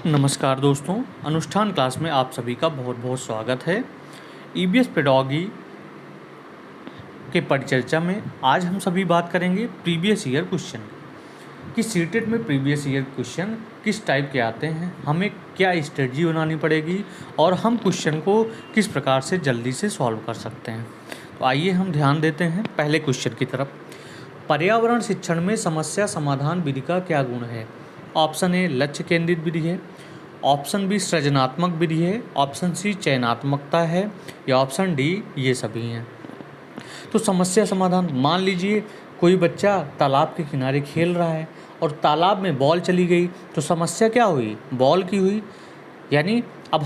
नमस्कार दोस्तों, अनुष्ठान क्लास में आप सभी का बहुत बहुत स्वागत है। ईबीएस पेडोगी के परिचर्चा में आज हम सभी बात करेंगे प्रीवियस ईयर क्वेश्चन कि सीटेट में प्रीवियस ईयर क्वेश्चन किस टाइप के आते हैं, हमें क्या स्ट्रेटजी बनानी पड़ेगी और हम क्वेश्चन को किस प्रकार से जल्दी से सॉल्व कर सकते हैं। तो आइए हम ध्यान देते हैं पहले क्वेश्चन की तरफ। पर्यावरण शिक्षण में समस्या समाधान विधि का क्या गुण है? ऑप्शन ए लक्ष्य केंद्रित विधि है, ऑप्शन बी सृजनात्मक विधि है, ऑप्शन सी चयनात्मकता है या ऑप्शन डी ये सभी हैं। तो समस्या समाधान, मान लीजिए कोई बच्चा तालाब के किनारे खेल रहा है और तालाब में बॉल चली गई, तो समस्या क्या हुई? बॉल की हुई। यानी अब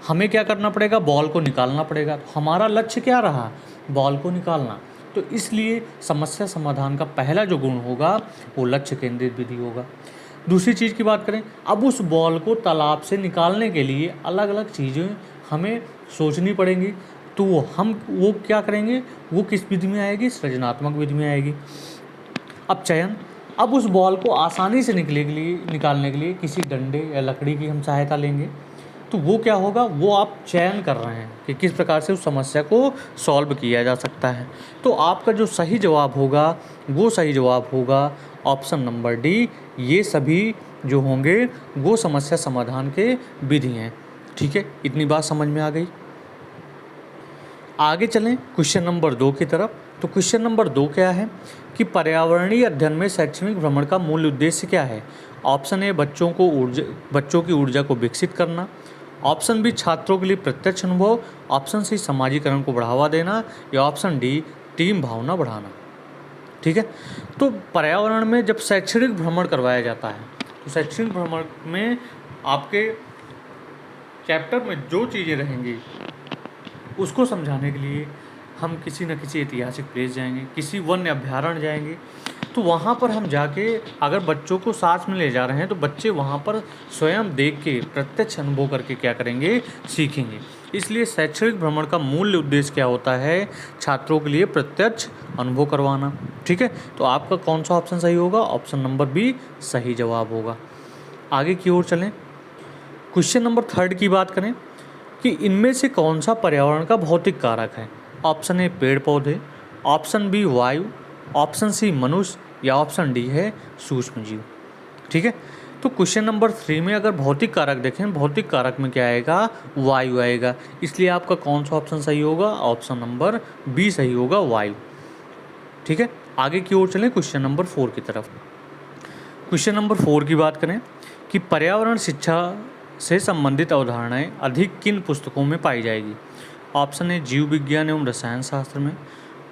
हमें क्या करना पड़ेगा? बॉल को निकालना पड़ेगा। तो हमारा लक्ष्य क्या रहा? बॉल को निकालना। तो इसलिए समस्या समाधान का पहला जो गुण होगा वो लक्ष्य केंद्रित विधि होगा। दूसरी चीज़ की बात करें, अब उस बॉल को तालाब से निकालने के लिए अलग अलग चीज़ें हमें सोचनी पड़ेंगी। तो वो क्या करेंगे? वो किस विधि में आएगी? सृजनात्मक विधि में आएगी। अब चयन, अब उस बॉल को आसानी से निकालने के लिए किसी डंडे या लकड़ी की हम सहायता लेंगे। तो वो क्या होगा? वो आप चयन कर रहे हैं कि किस प्रकार से उस समस्या को सॉल्व किया जा सकता है। तो आपका जो सही जवाब होगा वो सही जवाब होगा ऑप्शन नंबर डी। ये सभी जो होंगे वो समस्या समाधान के विधि हैं। ठीक है, इतनी बात समझ में आ गई। आगे चलें क्वेश्चन नंबर 2 की तरफ। तो क्वेश्चन नंबर 2 क्या है कि पर्यावरणीय अध्ययन में शैक्षणिक भ्रमण का मूल उद्देश्य क्या है? ऑप्शन ए बच्चों की ऊर्जा को विकसित करना, ऑप्शन बी छात्रों के लिए प्रत्यक्ष अनुभव, ऑप्शन सी समाजीकरण को बढ़ावा देना या ऑप्शन डी टीम भावना बढ़ाना। ठीक है, तो पर्यावरण में जब शैक्षणिक भ्रमण करवाया जाता है तो शैक्षणिक भ्रमण में आपके चैप्टर में जो चीज़ें रहेंगी उसको समझाने के लिए हम किसी न किसी ऐतिहासिक प्लेस जाएंगे, किसी वन्य अभ्यारण्य जाएंगे। तो वहाँ पर हम जाके अगर बच्चों को साथ में ले जा रहे हैं तो बच्चे वहाँ पर स्वयं देख के प्रत्यक्ष अनुभव करके क्या करेंगे? सीखेंगे। इसलिए शैक्षणिक भ्रमण का मूल उद्देश्य क्या होता है? छात्रों के लिए प्रत्यक्ष अनुभव करवाना। ठीक है, तो आपका कौन सा ऑप्शन सही होगा? ऑप्शन नंबर बी सही जवाब होगा। आगे की ओर चलें, क्वेश्चन नंबर 3 की बात करें कि इनमें से कौन सा पर्यावरण का भौतिक कारक है? ऑप्शन ए पेड़ पौधे, ऑप्शन बी वायु, ऑप्शन सी मनुष्य या ऑप्शन डी है सूक्ष्म जीव। ठीक है, तो क्वेश्चन नंबर 3 में अगर भौतिक कारक देखें, भौतिक कारक में क्या आएगा? वायु आएगा। इसलिए आपका कौन सा ऑप्शन सही होगा? ऑप्शन नंबर बी सही होगा, वायु। ठीक है, आगे की ओर चलें क्वेश्चन नंबर 4 की तरफ। क्वेश्चन नंबर 4 की बात करें कि पर्यावरण शिक्षा से संबंधित अवधारणाएं अधिक किन पुस्तकों में पाई जाएगी? ऑप्शन ए जीव विज्ञान एवं रसायन शास्त्र में,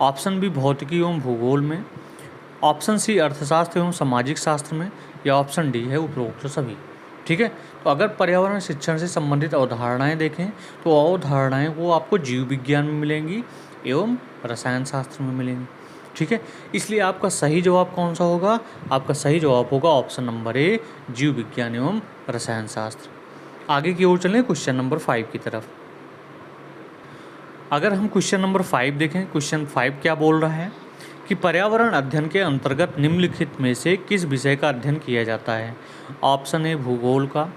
ऑप्शन बी भौतिकी एवं भूगोल में, ऑप्शन सी अर्थशास्त्र एवं सामाजिक शास्त्र में या ऑप्शन डी है उपरोक्त सभी। ठीक है, तो अगर पर्यावरण शिक्षण से संबंधित अवधारणाएं देखें तो अवधारणाएं वो आपको जीव विज्ञान में मिलेंगी एवं रसायन शास्त्र में मिलेंगी। ठीक है, इसलिए आपका सही जवाब कौन सा होगा? आपका सही जवाब होगा ऑप्शन नंबर ए जीव विज्ञान एवं रसायन शास्त्र। आगे की ओर चलें क्वेश्चन नंबर 5 की तरफ। अगर हम क्वेश्चन नंबर 5 देखें, क्वेश्चन 5 क्या बोल रहा है कि पर्यावरण अध्ययन के अंतर्गत निम्नलिखित में से किस विषय का अध्ययन किया जाता है? ऑप्शन ए भूगोल का,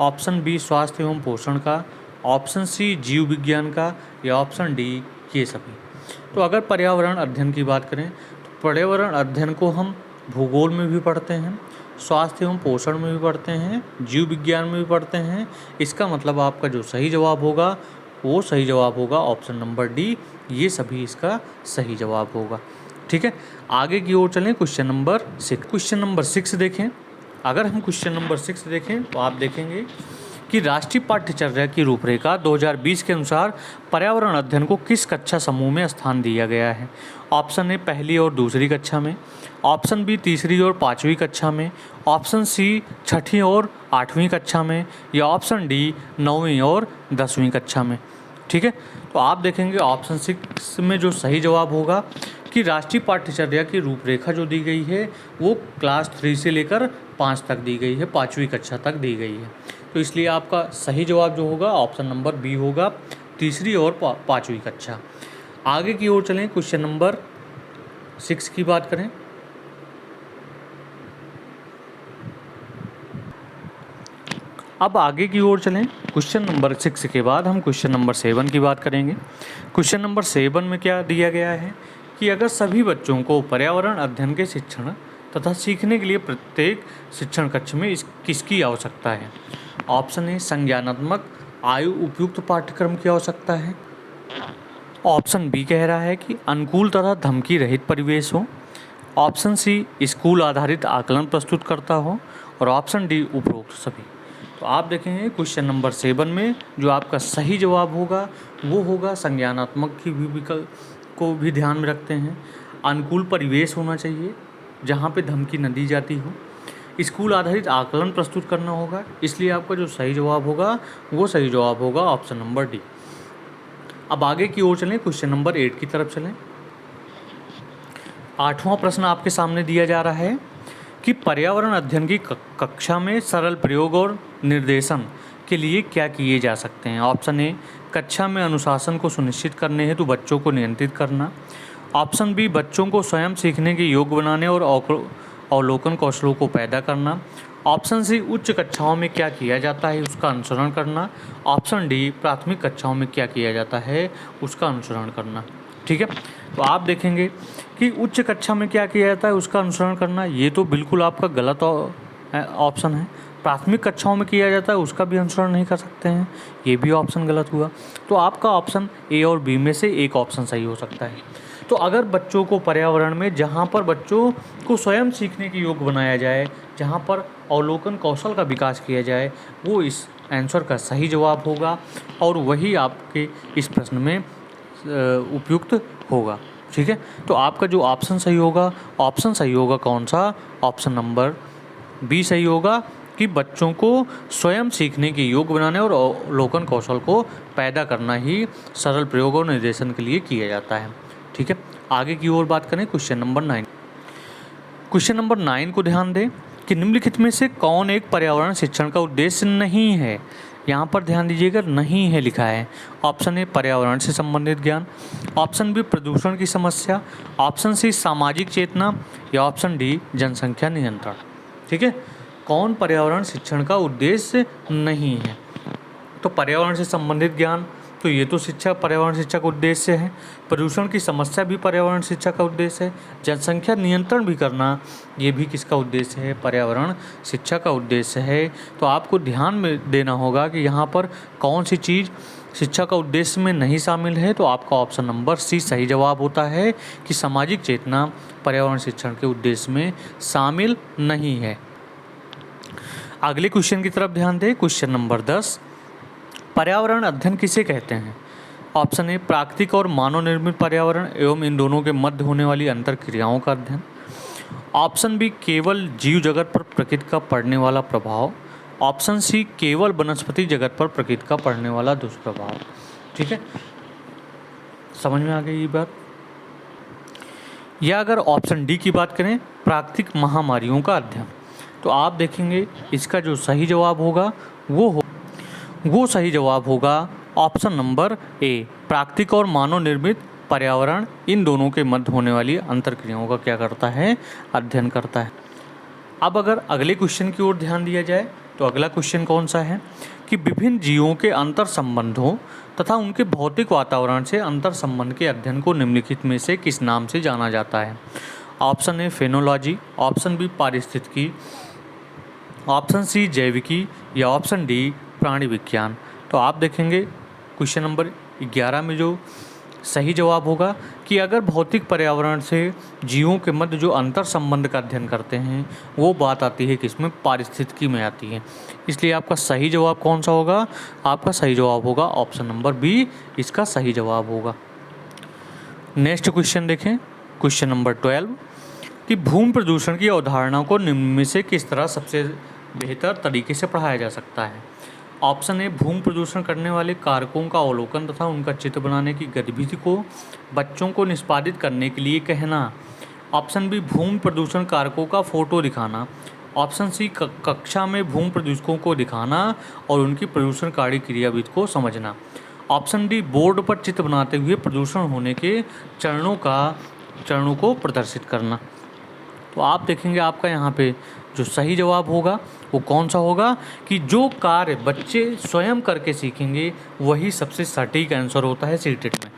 ऑप्शन बी स्वास्थ्य एवं पोषण का, ऑप्शन सी जीव विज्ञान का या ऑप्शन डी ये सभी। तो अगर पर्यावरण अध्ययन की बात करें तो पर्यावरण अध्ययन को हम भूगोल में भी पढ़ते हैं, स्वास्थ्य एवं पोषण में भी पढ़ते हैं, जीव विज्ञान में भी पढ़ते हैं। इसका मतलब आपका जो सही जवाब होगा वो सही जवाब होगा ऑप्शन नंबर डी, ये सभी इसका सही जवाब होगा। ठीक है, आगे की ओर चलें क्वेश्चन नंबर 6। क्वेश्चन नंबर 6 देखें। अगर हम क्वेश्चन नंबर 6 देखें तो आप देखेंगे कि राष्ट्रीय पाठ्यचर्या की रूपरेखा 2020 के अनुसार पर्यावरण अध्ययन को किस कक्षा समूह में स्थान दिया गया है? ऑप्शन ए पहली और दूसरी कक्षा में, ऑप्शन बी तीसरी और पाँचवीं कक्षा में, ऑप्शन सी छठी और आठवीं कक्षा में या ऑप्शन डी 9वीं और 10वीं कक्षा में। ठीक है, तो आप देखेंगे ऑप्शन 6 में जो सही जवाब होगा कि राष्ट्रीय पाठ्यचर्या की रूपरेखा जो दी गई है वो क्लास 3 से लेकर 5 तक दी गई है, 5वीं कक्षा तक दी गई है। तो इसलिए आपका सही जवाब जो होगा ऑप्शन नंबर बी होगा, तीसरी और 5वीं कक्षा। आगे की ओर चलें, क्वेश्चन नंबर 6 की बात करें। अब आगे की ओर चलें। क्वेश्चन नंबर 6 के बाद हम क्वेश्चन नंबर 7 की बात करेंगे। क्वेश्चन नंबर 7 में क्या दिया गया है कि अगर सभी बच्चों को पर्यावरण अध्ययन के शिक्षण तथा सीखने के लिए प्रत्येक शिक्षण कक्ष में किसकी आवश्यकता है? ऑप्शन ए संज्ञानात्मक आयु उपयुक्त पाठ्यक्रम की आवश्यकता है। ऑप्शन बी कह रहा है कि अनुकूल तथा धमकी रहित परिवेश हो। ऑप्शन सी स्कूल आधारित आकलन प्रस्तुत करता हो। और ऑप्शन डी उपरोक्त सभी। तो आप देखेंगे क्वेश्चन नंबर 7 में जो आपका सही जवाब होगा वो होगा संज्ञानात्मक की भी विकल्प को भी ध्यान में रखते हैं। अनुकूल परिवेश होना चाहिए जहाँ पे धमकी न दी जाती हो। स्कूल आधारित आकलन प्रस्तुत करना होगा, इसलिए आपका जो सही जवाब होगा वो सही जवाब होगा ऑप्शन नंबर डी। अब आगे की ओर चलें, क्वेश्चन नंबर 8 की तरफ चलें। 8वां प्रश्न आपके सामने दिया जा रहा है कि पर्यावरण अध्ययन की कक्षा में सरल प्रयोग और निर्देशन के लिए क्या किए जा सकते हैं? ऑप्शन ए कक्षा में अनुशासन को सुनिश्चित करने हेतु बच्चों को नियंत्रित करना। ऑप्शन बी बच्चों को स्वयं सीखने के योग्य बनाने और अवलोकन कौशलों को पैदा करना। ऑप्शन सी उच्च कक्षाओं में क्या किया जाता है उसका अनुसरण करना। ऑप्शन डी प्राथमिक कक्षाओं में क्या किया जाता है उसका अनुसरण करना। ठीक है, तो आप देखेंगे कि उच्च कक्षा में क्या किया जाता है उसका अनुसरण करना, ये तो बिल्कुल आपका गलत ऑप्शन है। प्राथमिक कक्षाओं में किया जाता है उसका भी अनुसरण नहीं कर सकते हैं, ये भी ऑप्शन गलत हुआ। तो आपका ऑप्शन ए और बी में से एक ऑप्शन सही हो सकता है। तो अगर बच्चों को पर्यावरण में जहाँ पर बच्चों को स्वयं सीखने के योग्य बनाया जाए, जहाँ पर अवलोकन कौशल का विकास किया जाए, वो इस आंसर का सही जवाब होगा और वही आपके इस प्रश्न में उपयुक्त होगा। ठीक है, तो आपका जो ऑप्शन सही होगा, ऑप्शन सही होगा कौन सा? ऑप्शन नंबर बी सही होगा कि बच्चों को स्वयं सीखने के योग्य बनाने और अवलोकन कौशल को पैदा करना ही सरल प्रयोग और निर्देशन के लिए किया जाता है। ठीक है, आगे की ओर बात करें क्वेश्चन नंबर 9। क्वेश्चन नंबर 9 को ध्यान दें कि निम्नलिखित में से कौन एक पर्यावरण शिक्षण का उद्देश्य नहीं है? यहाँ पर ध्यान दीजिएगा, नहीं है लिखा है। ऑप्शन ए पर्यावरण से संबंधित ज्ञान। ऑप्शन बी प्रदूषण की समस्या। ऑप्शन सी सामाजिक चेतना। या ऑप्शन डी जनसंख्या नियंत्रण। ठीक है, कौन पर्यावरण शिक्षण का उद्देश्य नहीं है? तो पर्यावरण से संबंधित ज्ञान, तो ये तो शिक्षा पर्यावरण शिक्षा का उद्देश्य है। प्रदूषण की समस्या भी पर्यावरण शिक्षा का उद्देश्य है। जनसंख्या नियंत्रण भी करना, ये भी किसका उद्देश्य है? पर्यावरण शिक्षा का उद्देश्य है। तो आपको ध्यान में देना होगा कि यहाँ पर कौन सी चीज़ शिक्षा का उद्देश्य में नहीं शामिल है। तो आपका ऑप्शन नंबर सी सही जवाब होता है कि सामाजिक चेतना पर्यावरण शिक्षण के उद्देश्य में शामिल नहीं है। अगले क्वेश्चन की तरफ ध्यान दें। क्वेश्चन नंबर 10, पर्यावरण अध्ययन किसे कहते हैं? ऑप्शन ए प्राकृतिक और मानव निर्मित पर्यावरण एवं इन दोनों के मध्य होने वाली अंतर क्रियाओं का अध्ययन। ऑप्शन बी केवल जीव जगत पर प्रकृति का पड़ने वाला प्रभाव। ऑप्शन सी केवल वनस्पति जगत पर प्रकृति का पड़ने वाला दुष्प्रभाव। ठीक है, समझ में आ गई ये बात? या अगर ऑप्शन डी की बात करें प्राकृतिक महामारियों का अध्ययन, तो आप देखेंगे इसका जो सही जवाब होगा वो सही जवाब होगा ऑप्शन नंबर ए प्राकृतिक और मानव निर्मित पर्यावरण इन दोनों के मध्य होने वाली अंतर्क्रियाओं का क्या करता है? अध्ययन करता है। अब अगर अगले क्वेश्चन की ओर ध्यान दिया जाए तो अगला क्वेश्चन कौन सा है कि विभिन्न जीवों के अंतर संबंधों तथा उनके भौतिक वातावरण से अंतर संबंध के अध्ययन को निम्नलिखित में से किस नाम से जाना जाता है? Option A phenology. Option B पारिस्थितिकी। ऑप्शन सी जैविकी। या ऑप्शन डी प्राणी विज्ञान। तो आप देखेंगे क्वेश्चन नंबर 11 में जो सही जवाब होगा कि अगर भौतिक पर्यावरण से जीवों के मध्य जो अंतर संबंध का अध्ययन करते हैं वो बात आती है किसमें? पारिस्थितिकी में आती है। इसलिए आपका सही जवाब कौन सा होगा? आपका सही जवाब होगा ऑप्शन नंबर बी, इसका सही जवाब होगा। नेक्स्ट क्वेश्चन देखें, क्वेश्चन नंबर 12 कि भूमि प्रदूषण की अवधारणा को निम्न में से किस तरह सबसे बेहतर तरीके से पढ़ाया जा सकता है? ऑप्शन ए भूमि प्रदूषण करने वाले कारकों का अवलोकन तथा उनका चित्र बनाने की गतिविधि को बच्चों को निष्पादित करने के लिए कहना। ऑप्शन बी भूमि प्रदूषण कारकों का फोटो दिखाना। ऑप्शन सी कक्षा में भूमि प्रदूषकों को दिखाना और उनकी प्रदूषणकारी क्रियाविधि को समझना। ऑप्शन डी बोर्ड पर चित्र बनाते हुए प्रदूषण होने के चरणों को प्रदर्शित करना। तो आप देखेंगे आपका यहाँ पे जो सही जवाब होगा वो कौन सा होगा कि जो कार्य बच्चे स्वयं करके सीखेंगे वही सबसे सटीक आंसर होता है सीटेट में।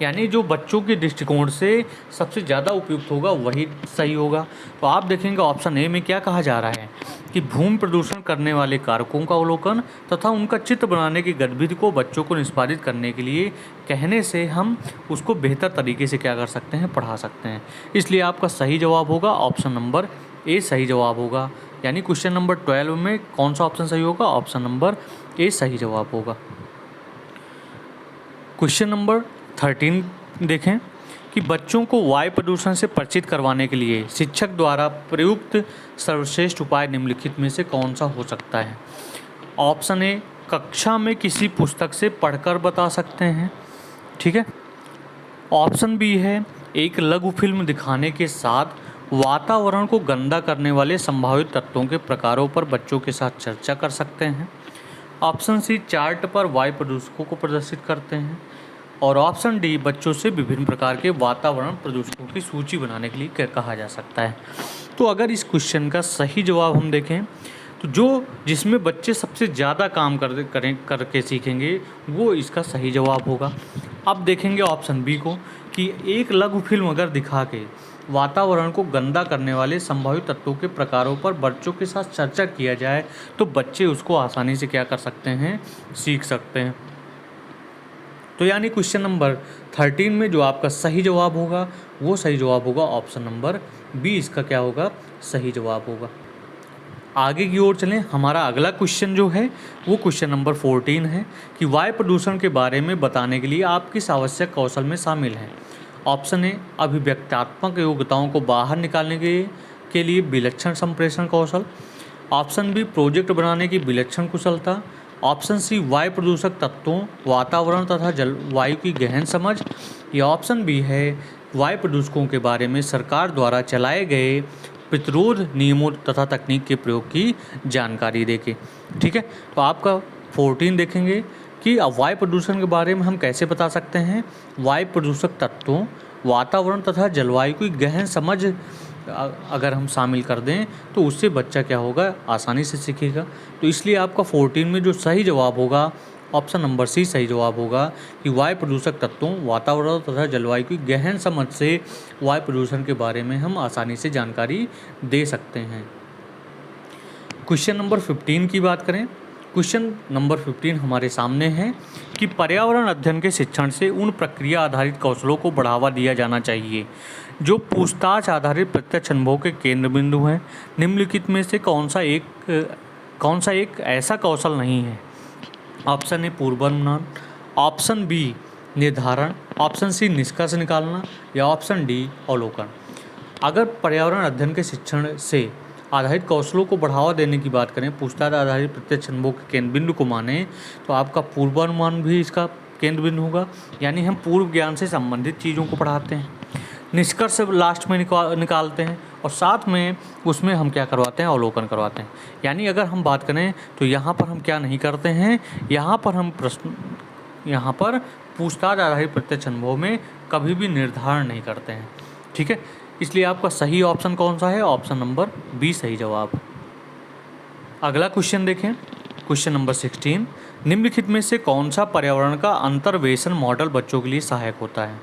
यानी जो बच्चों के दृष्टिकोण से सबसे ज़्यादा उपयुक्त होगा वही सही होगा। तो आप देखेंगे ऑप्शन ए में क्या कहा जा रहा है कि भूमि प्रदूषण करने वाले कारकों का अवलोकन तथा उनका चित्र बनाने की गतिविधि को बच्चों को निष्पादित करने के लिए कहने से हम उसको बेहतर तरीके से क्या कर सकते हैं, पढ़ा सकते हैं। इसलिए आपका सही जवाब होगा ऑप्शन नंबर ए सही जवाब होगा। यानी क्वेश्चन नंबर 12 में कौन सा ऑप्शन सही होगा, ऑप्शन नंबर ए सही जवाब होगा। क्वेश्चन नंबर 13 देखें कि बच्चों को वायु प्रदूषण से परिचित करवाने के लिए शिक्षक द्वारा प्रयुक्त सर्वश्रेष्ठ उपाय निम्नलिखित में से कौन सा हो सकता है। ऑप्शन ए कक्षा में किसी पुस्तक से पढ़कर बता सकते हैं, ठीक है। ऑप्शन बी है एक लघु फिल्म दिखाने के साथ वातावरण को गंदा करने वाले संभावित तत्वों के प्रकारों पर बच्चों के साथ चर्चा कर सकते हैं। ऑप्शन सी चार्ट पर वायु प्रदूषकों को प्रदर्शित करते हैं। और ऑप्शन डी बच्चों से विभिन्न प्रकार के वातावरण प्रदूषकों की सूची बनाने के लिए कहा जा सकता है। तो अगर इस क्वेश्चन का सही जवाब हम देखें तो जो जिसमें बच्चे सबसे ज़्यादा काम करके सीखेंगे वो इसका सही जवाब होगा। अब देखेंगे ऑप्शन बी को कि एक लघु फिल्म अगर दिखा के वातावरण को गंदा करने वाले संभावित तत्वों के प्रकारों पर बच्चों के साथ चर्चा किया जाए तो बच्चे उसको आसानी से क्या कर सकते हैं, सीख सकते हैं। तो यानी क्वेश्चन नंबर 13 में जो आपका सही जवाब होगा वो सही जवाब होगा ऑप्शन नंबर बी, इसका क्या होगा, सही जवाब होगा। आगे की ओर चलें, हमारा अगला क्वेश्चन जो है वो क्वेश्चन नंबर 14 है कि वायु प्रदूषण के बारे में बताने के लिए आप किस आवश्यक कौशल में शामिल हैं। ऑप्शन ए अभिव्यक्त्यात्मक योग्यताओं को बाहर निकालने के लिए विलक्षण संप्रेषण कौशल। ऑप्शन बी प्रोजेक्ट बनाने की विलक्षण कुशलता। ऑप्शन सी वायु प्रदूषक तत्वों, वातावरण तथा जलवायु की गहन समझ। या ऑप्शन बी है वायु प्रदूषकों के बारे में सरकार द्वारा चलाए गए प्रतिरोध नियमों तथा तकनीक के प्रयोग की जानकारी देके, ठीक है। तो आपका 14 देखेंगे कि वायु प्रदूषण के बारे में हम कैसे बता सकते हैं। वायु प्रदूषक तत्वों, वातावरण तथा जलवायु की गहन समझ अगर हम शामिल कर दें तो उससे बच्चा क्या होगा, आसानी से सीखेगा। तो इसलिए आपका 14 में जो सही जवाब होगा ऑप्शन नंबर सी सही जवाब होगा कि वायु प्रदूषक तत्वों, वातावरण तथा जलवायु की गहन समझ से वायु प्रदूषण के बारे में हम आसानी से जानकारी दे सकते हैं। क्वेश्चन नंबर 15 की बात करें। क्वेश्चन नंबर 15 हमारे सामने है कि पर्यावरण अध्ययन के शिक्षण से उन प्रक्रिया आधारित कौशलों को बढ़ावा दिया जाना चाहिए जो पूछताछ आधारित प्रत्यक्ष अनुभव के केंद्र बिंदु हैं। निम्नलिखित में से कौन सा एक ऐसा कौशल नहीं है। ऑप्शन ए पूर्वानुमान, ऑप्शन बी निर्धारण, ऑप्शन सी निष्कर्ष निकालना या ऑप्शन डी अवलोकन। अगर पर्यावरण अध्ययन के शिक्षण से आधारित कौशलों को बढ़ावा देने की बात करें, पूछताछ आधारित प्रत्यक्ष अनुभव के केंद्र बिंदु को माने तो आपका पूर्वानुमान भी इसका केंद्र बिंदु होगा। यानी हम पूर्व ज्ञान से संबंधित चीज़ों को पढ़ाते हैं, निष्कर्ष लास्ट में निकालते हैं और साथ में उसमें हम क्या करवाते हैं, अवलोकन करवाते हैं। यानी अगर हम बात करें तो यहाँ पर हम क्या नहीं करते हैं, यहाँ पर पूछताछ आधारित प्रत्यक्ष अनुभव में कभी भी निर्धारण नहीं करते हैं, ठीक है। इसलिए आपका सही ऑप्शन कौन सा है, ऑप्शन नंबर बी सही जवाब। अगला क्वेश्चन देखें, क्वेश्चन नंबर 16, निम्नलिखित में से कौन सा पर्यावरण का अंतर्वेशन मॉडल बच्चों के लिए सहायक होता है।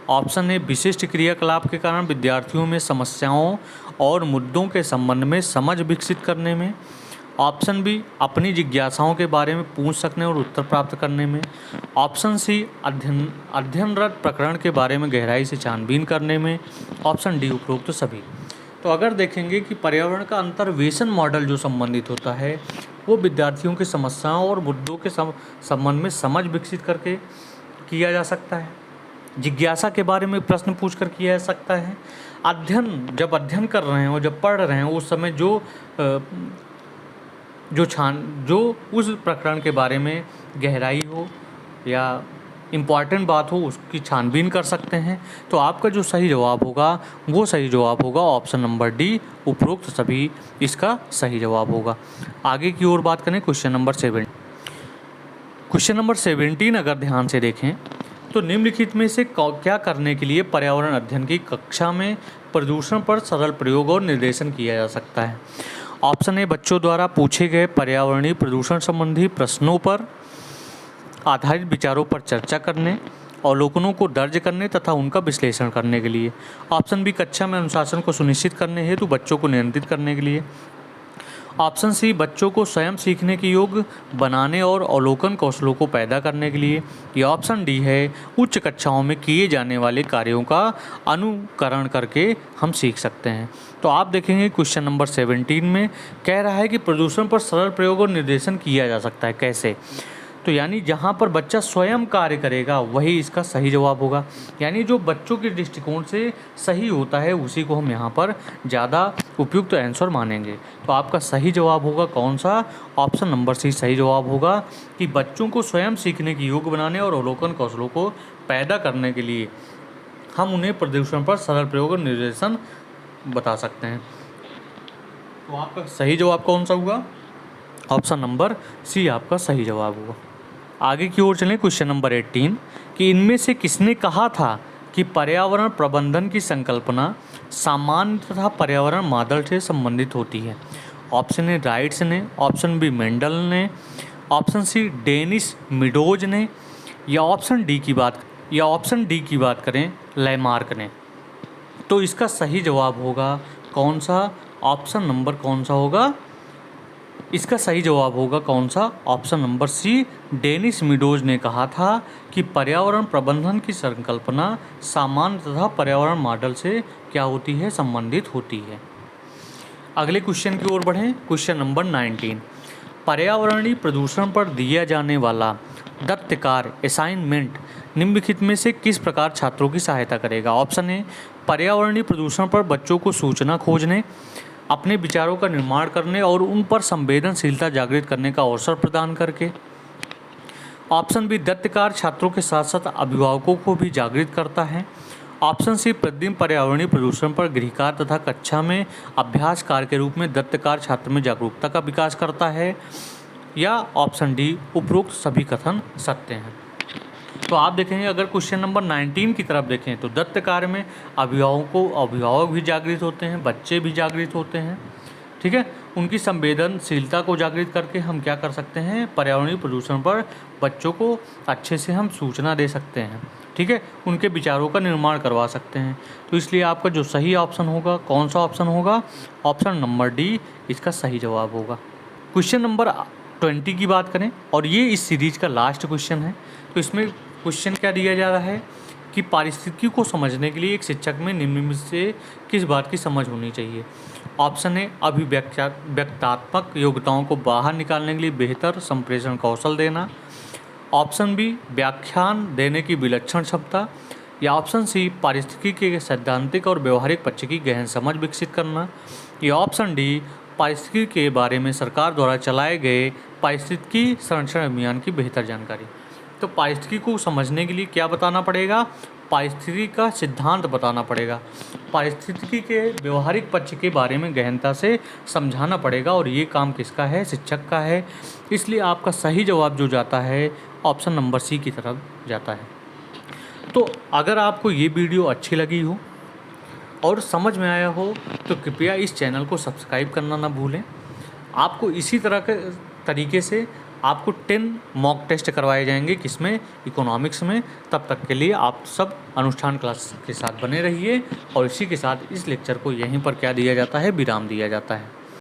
ऑप्शन ए विशिष्ट क्रियाकलाप के कारण विद्यार्थियों में समस्याओं और मुद्दों के संबंध में समझ विकसित करने में। ऑप्शन बी अपनी जिज्ञासाओं के बारे में पूछ सकने और उत्तर प्राप्त करने में। ऑप्शन सी अध्ययनरत प्रकरण के बारे में गहराई से छानबीन करने में। ऑप्शन डी उपरोक्त सभी। तो अगर देखेंगे कि पर्यावरण का अंतर्वेशन मॉडल जो संबंधित होता है वो विद्यार्थियों की समस्याओं और मुद्दों के संबंध में समझ विकसित करके किया जा सकता है। जिज्ञासा के बारे में प्रश्न पूछ कर किया जा सकता है। जब अध्ययन कर रहे हैं और जब पढ़ रहे हैं उस समय जो उस प्रकरण के बारे में गहराई हो या इम्पॉर्टेंट बात हो उसकी छानबीन कर सकते हैं। तो आपका जो सही जवाब होगा वो सही जवाब होगा ऑप्शन नंबर डी उपरोक्त सभी, इसका सही जवाब होगा। आगे की ओर बात करें क्वेश्चन नंबर 17 अगर ध्यान से देखें तो निम्नलिखित में से क्या करने के लिए पर्यावरण अध्ययन की कक्षा में प्रदूषण पर सरल प्रयोग और निर्देशन किया जा सकता है। ऑप्शन ए बच्चों द्वारा पूछे गए पर्यावरणीय प्रदूषण संबंधी प्रश्नों पर आधारित विचारों पर चर्चा करने, अवलोकनों को दर्ज करने तथा उनका विश्लेषण करने के लिए। ऑप्शन बी कक्षा में अनुशासन को सुनिश्चित करने हेतु बच्चों को नियंत्रित करने के लिए। ऑप्शन सी बच्चों को स्वयं सीखने के योग्य बनाने और अवलोकन कौशलों को पैदा करने के लिए। या ऑप्शन डी है उच्च कक्षाओं में किए जाने वाले कार्यों का अनुकरण करके हम सीख सकते हैं। तो आप देखेंगे क्वेश्चन नंबर 17 में कह रहा है कि प्रदूषण पर सरल प्रयोग और निर्देशन किया जा सकता है कैसे। तो यानी जहाँ पर बच्चा स्वयं कार्य करेगा वही इसका सही जवाब होगा, यानी जो बच्चों के दृष्टिकोण से सही होता है उसी को हम यहाँ पर ज़्यादा उपयुक्त आंसर मानेंगे। तो आपका सही जवाब होगा कौन सा, ऑप्शन नंबर सी सही जवाब होगा कि बच्चों को स्वयं सीखने की योग्य बनाने और अवलोकन कौशलों को पैदा करने के लिए हम उन्हें प्रदूषण पर सरल प्रयोग और निर्देशन बता सकते हैं। तो आपका सही जवाब कौन सा होगा, ऑप्शन नंबर सी आपका सही जवाब होगा। आगे की ओर चलें क्वेश्चन नंबर 18 कि इनमें से किसने कहा था कि पर्यावरण प्रबंधन की संकल्पना सामान्य तथा पर्यावरण मॉडल से संबंधित होती है। ऑप्शन ए राइट्स ने, ऑप्शन बी मेंडल ने, ऑप्शन सी डेनिस मिडोज ने, या ऑप्शन डी की बात करें लैमार्क ने। तो इसका सही जवाब होगा कौन सा, ऑप्शन नंबर कौन सा होगा, इसका सही जवाब होगा कौन सा, option number C Dennis Meadows ने कहा था कि पर्यावरण प्रबंधन की संकल्पना सामान्य तथा पर्यावरण मॉडल से क्या होती है, संबंधित होती है। अगले क्वेश्चन की ओर बढ़ें। क्वेश्चन नंबर 19 पर्यावरणीय प्रदूषण पर दिया जाने वाला दत्त कार्य असाइनमेंट निम्नलिखित में से किस प्रकार छात्रों की सहायता करेगा। ऑप्शन ए पर्यावरणीय प्रदूषण पर बच्चों को सूचना खोजने, अपने विचारों का निर्माण करने और उन पर संवेदनशीलता जागृत करने का अवसर प्रदान करके। ऑप्शन बी दत्त कार्य छात्रों के साथ साथ अभिभावकों को भी जागृत करता है। ऑप्शन सी प्रतिदिन पर्यावरणीय प्रदूषण पर गृहकार्य तथा कक्षा में अभ्यास कार्य के रूप में दत्त कार्य छात्र में जागरूकता का विकास करता है। या ऑप्शन डी उपरोक्त सभी कथन सत्य हैं। तो आप देखेंगे अगर क्वेश्चन नंबर 19 की तरफ देखें तो दत्त कार्य में अभिभावक भी जागृत होते हैं, बच्चे भी जागृत होते हैं, ठीक है। उनकी संवेदनशीलता को जागृत करके हम क्या कर सकते हैं, पर्यावरणीय प्रदूषण पर बच्चों को अच्छे से हम सूचना दे सकते हैं, ठीक है, उनके विचारों का निर्माण करवा सकते हैं। तो इसलिए आपका जो सही ऑप्शन होगा कौन सा ऑप्शन होगा, ऑप्शन नंबर डी इसका सही जवाब होगा। क्वेश्चन नंबर 20 की बात करें और ये इस सीरीज का लास्ट क्वेश्चन है। तो इसमें क्वेश्चन क्या दिया जा रहा है कि पारिस्थितिकी को समझने के लिए एक शिक्षक में निम्न में से किस बात की समझ होनी चाहिए। ऑप्शन ए अभिव्यक्तात्मक योग्यताओं को बाहर निकालने के लिए बेहतर संप्रेषण कौशल देना। ऑप्शन बी व्याख्यान देने की विलक्षण क्षमता। या ऑप्शन सी पारिस्थितिकी के सैद्धांतिक और व्यवहारिक पक्ष की गहन समझ विकसित करना। या ऑप्शन डी पारिस्थितिकी के बारे में सरकार द्वारा चलाए गए पारिस्थितिकी संरक्षण अभियान की बेहतर जानकारी। तो पारिस्थितिकी को समझने के लिए क्या बताना पड़ेगा, पारिस्थितिकी का सिद्धांत बताना पड़ेगा, पारिस्थितिकी के व्यवहारिक पक्ष के बारे में गहनता से समझाना पड़ेगा और ये काम किसका है, शिक्षक का है। इसलिए आपका सही जवाब जो जाता है ऑप्शन नंबर सी की तरफ जाता है। तो अगर आपको ये वीडियो अच्छी लगी हो और समझ में आया हो तो कृपया इस चैनल को सब्सक्राइब करना ना भूलें। आपको इसी तरह के तरीके से आपको 10 मॉक टेस्ट करवाए जाएंगे, किसमें, इकोनॉमिक्स में। तब तक के लिए आप सब अनुष्ठान क्लास के साथ बने रहिए और इसी के साथ इस लेक्चर को यहीं पर क्या दिया जाता है, विराम दिया जाता है।